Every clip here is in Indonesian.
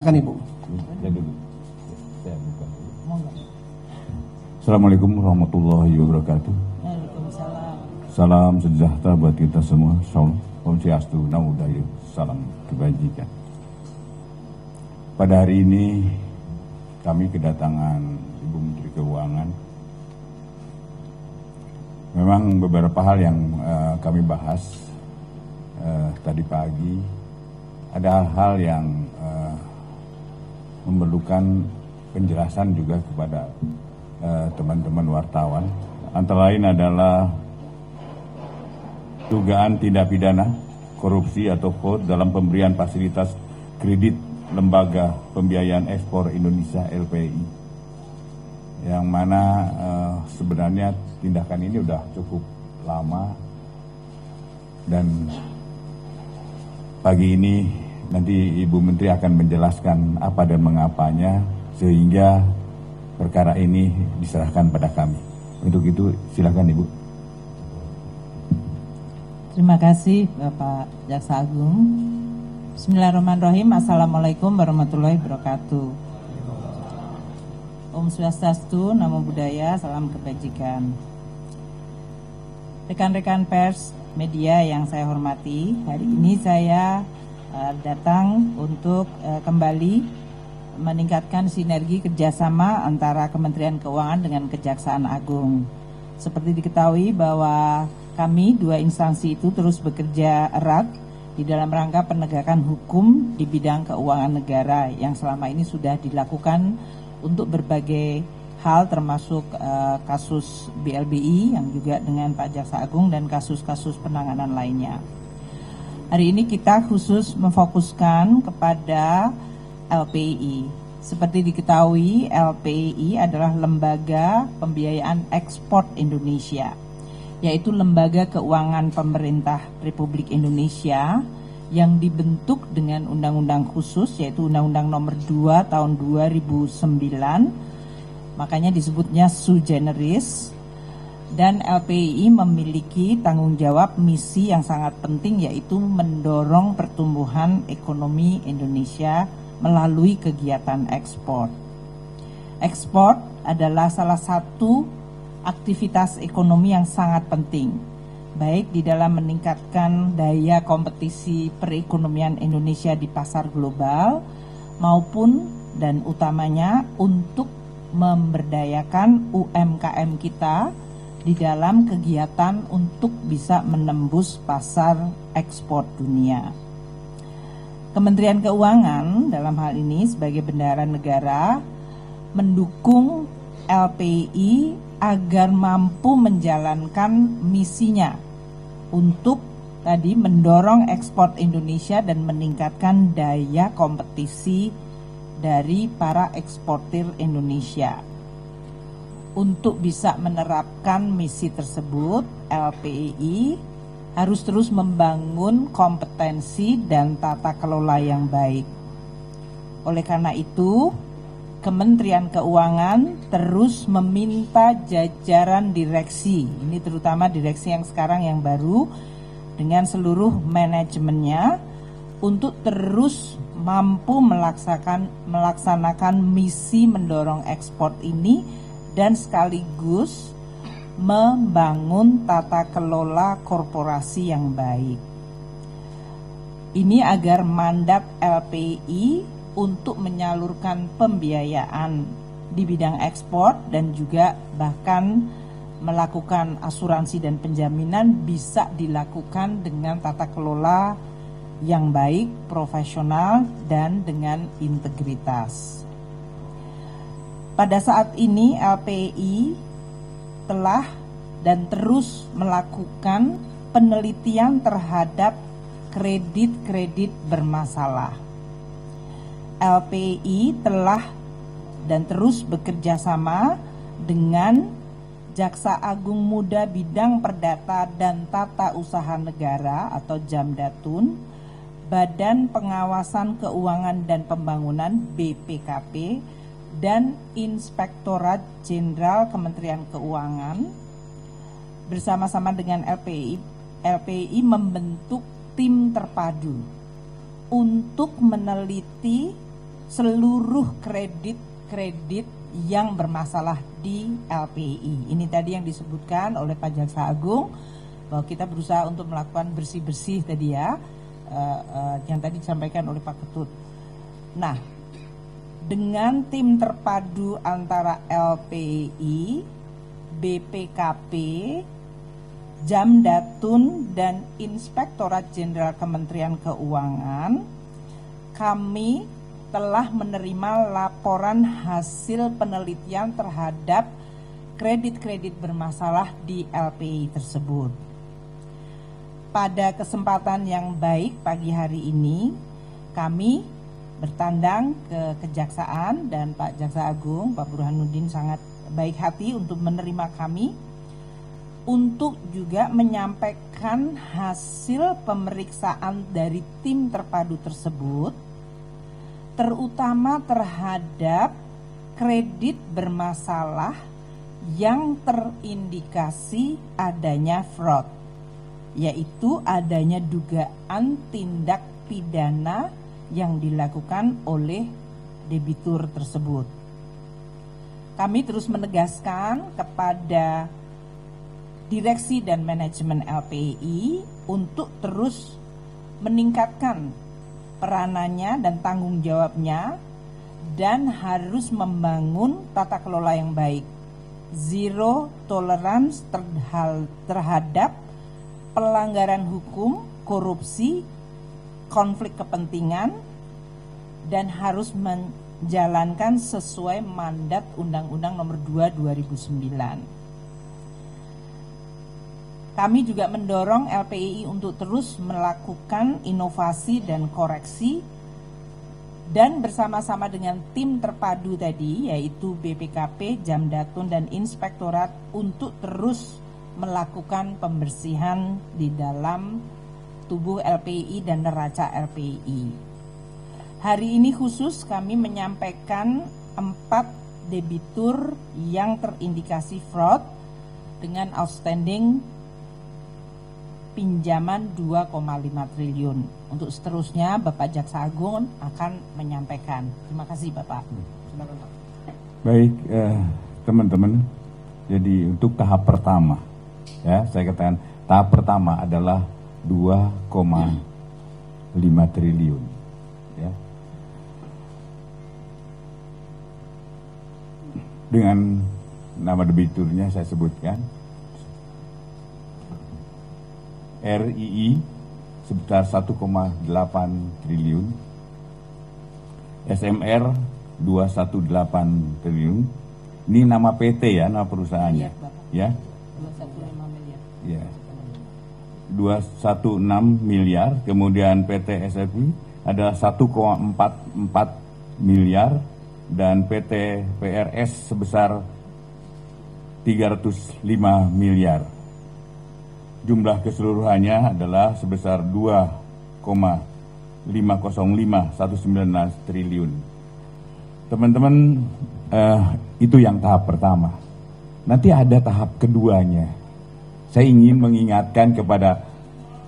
Kan Ibu. Assalamualaikum warahmatullahi wabarakatuh. Waalaikumsalam. Salam sejahtera buat kita semua. Om Swastiastu, Namo Buddhaya. Salam kebajikan. Pada hari ini kami kedatangan Ibu Menteri Keuangan. Memang beberapa hal yang kami bahas tadi pagi, ada hal-hal yang memerlukan penjelasan juga kepada teman-teman wartawan. Antara lain adalah dugaan tindak pidana korupsi atau fraud dalam pemberian fasilitas kredit Lembaga Pembiayaan Ekspor Indonesia LPI, yang mana sebenarnya tindakan ini sudah cukup lama, dan pagi ini nanti Ibu Menteri akan menjelaskan apa dan mengapanya sehingga perkara ini diserahkan pada kami. Untuk itu silakan Ibu. Terima kasih Bapak Jaksa Agung. Bismillahirrahmanirrahim. Assalamualaikum warahmatullahi wabarakatuh. Om Swastiastu, Namo Buddhaya, salam kebajikan. Rekan-rekan pers, media yang saya hormati, hari ini saya datang untuk kembali meningkatkan sinergi kerjasama antara Kementerian Keuangan dengan Kejaksaan Agung. Seperti diketahui bahwa kami dua instansi itu terus bekerja erat di dalam rangka penegakan hukum di bidang keuangan negara yang selama ini sudah dilakukan untuk berbagai hal, termasuk kasus BLBI yang juga dengan Pak Jaksa Agung dan kasus-kasus penanganan lainnya. Hari ini kita khusus memfokuskan kepada LPI. Seperti diketahui, LPI adalah Lembaga Pembiayaan Ekspor Indonesia, yaitu lembaga keuangan pemerintah Republik Indonesia yang dibentuk dengan undang-undang khusus, yaitu Undang-Undang Nomor 2 Tahun 2009, makanya disebutnya sui generis. Dan LPI memiliki tanggung jawab misi yang sangat penting, yaitu mendorong pertumbuhan ekonomi Indonesia melalui kegiatan ekspor. Ekspor adalah salah satu aktivitas ekonomi yang sangat penting, baik di dalam meningkatkan daya kompetisi perekonomian Indonesia di pasar global, maupun dan utamanya untuk memberdayakan UMKM kita di dalam kegiatan untuk bisa menembus pasar ekspor dunia. Kementerian Keuangan dalam hal ini sebagai bendahara negara mendukung LPI agar mampu menjalankan misinya untuk tadi mendorong ekspor Indonesia dan meningkatkan daya kompetisi dari para eksportir Indonesia. Untuk bisa menerapkan misi tersebut, LPI harus terus membangun kompetensi dan tata kelola yang baik. Oleh karena itu, Kementerian Keuangan terus meminta jajaran direksi, ini terutama direksi yang sekarang yang baru, dengan seluruh manajemennya, untuk terus mampu melaksanakan misi mendorong ekspor ini dan sekaligus membangun tata kelola korporasi yang baik. Ini agar mandat LPI untuk menyalurkan pembiayaan di bidang ekspor dan juga bahkan melakukan asuransi dan penjaminan bisa dilakukan dengan tata kelola yang baik, profesional, dan dengan integritas. Pada saat ini LPI telah dan terus melakukan penelitian terhadap kredit-kredit bermasalah. LPI telah dan terus bekerja sama dengan Jaksa Agung Muda Bidang Perdata dan Tata Usaha Negara atau Jamdatun, Badan Pengawasan Keuangan dan Pembangunan BPKP, dan Inspektorat Jenderal Kementerian Keuangan bersama-sama dengan LPI membentuk tim terpadu untuk meneliti seluruh kredit yang bermasalah di LPI. Ini tadi yang disebutkan oleh Pak Jaksa Agung, bahwa kita berusaha untuk melakukan bersih-bersih tadi ya, yang tadi disampaikan oleh Pak Ketut. Nah, dengan tim terpadu antara LPI, BPKP, Jamdatun, dan Inspektorat Jenderal Kementerian Keuangan, kami telah menerima laporan hasil penelitian terhadap kredit-kredit bermasalah di LPI tersebut. Pada kesempatan yang baik pagi hari ini, kami bertandang ke Kejaksaan dan Pak Jaksa Agung, Pak Burhanuddin sangat baik hati untuk menerima kami, untuk juga menyampaikan hasil pemeriksaan dari tim terpadu tersebut, terutama terhadap kredit bermasalah yang terindikasi adanya fraud, yaitu adanya dugaan tindak pidana yang dilakukan oleh debitur tersebut. Kami terus menegaskan kepada direksi dan manajemen LPI untuk terus meningkatkan peranannya dan tanggung jawabnya, dan harus membangun tata kelola yang baik, zero tolerance terhadap pelanggaran hukum, korupsi, konflik kepentingan, dan harus menjalankan sesuai mandat Undang-Undang Nomor 2 2009. Kami juga mendorong LPI untuk terus melakukan inovasi dan koreksi, dan bersama-sama dengan tim terpadu tadi, yaitu BPKP, Jamdatun, dan Inspektorat, untuk terus melakukan pembersihan di dalam tubuh LPI dan neraca LPI. Hari ini khusus kami menyampaikan 4 debitur yang terindikasi fraud dengan outstanding pinjaman 2,5 triliun. Untuk seterusnya Bapak Jaksa Agung akan menyampaikan. Terima kasih Bapak. Silakan Pak. Baik, teman-teman. Jadi untuk tahap pertama, ya saya katakan tahap pertama adalah 2,5 triliun. Ya. Dengan nama debiturnya saya sebutkan. RII sebesar 1,8 triliun, SMR 218 triliun. Ini nama PT ya, nama perusahaannya. Ya. 215 miliar. Ya. 216 miliar, kemudian PT SFI adalah 1,44 miliar, dan PT PRS sebesar 305 miliar. Jumlah keseluruhannya adalah sebesar 2,50519 triliun. Teman-teman, itu yang tahap pertama. Nanti ada tahap keduanya. Saya ingin mengingatkan kepada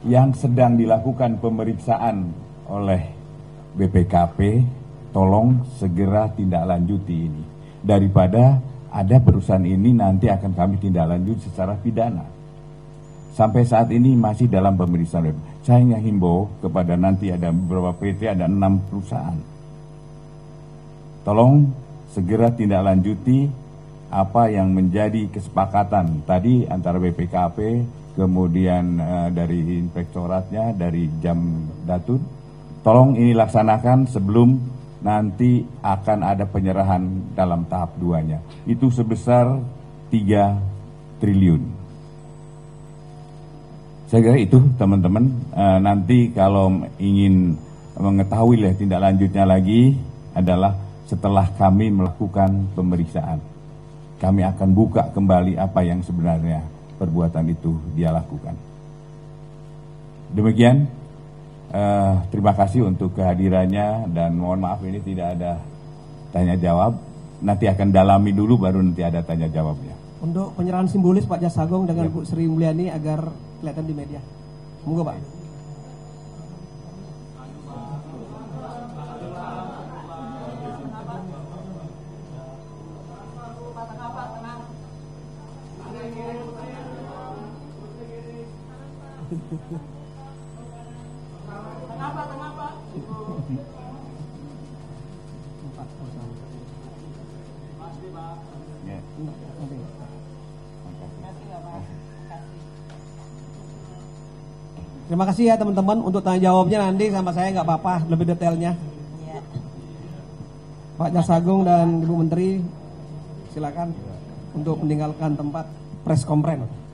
yang sedang dilakukan pemeriksaan oleh BPKP, tolong segera tindak lanjuti ini. Daripada ada perusahaan ini nanti akan kami tindak lanjut secara pidana. Sampai saat ini masih dalam pemeriksaan. Saya hanya himbau kepada nanti ada beberapa PT, ada 6 perusahaan. Tolong segera tindak lanjuti apa yang menjadi kesepakatan tadi antara BPKP, kemudian dari inspektoratnya, dari Jamdatun. Tolong ini laksanakan sebelum nanti akan ada penyerahan dalam tahap 2-nya. Itu sebesar 3 triliun. Saya kira itu teman-teman, nanti kalau ingin mengetahui tindak lanjutnya lagi adalah setelah kami melakukan pemeriksaan. Kami akan buka kembali apa yang sebenarnya perbuatan itu dia lakukan. Demikian, terima kasih untuk kehadirannya, dan mohon maaf ini tidak ada tanya jawab. Nanti akan dalami dulu baru nanti ada tanya jawabnya. Untuk penyerahan simbolis Pak Jaksa Agung dengan Bu Sri Mulyani agar kelihatan di media. Monggo Pak. Ya. Terima kasih ya teman-teman untuk tanya jawabnya nanti sama saya nggak apa-apa lebih detailnya. Ya. Pak Jaksagung dan Ibu Menteri silakan untuk meninggalkan tempat press conference.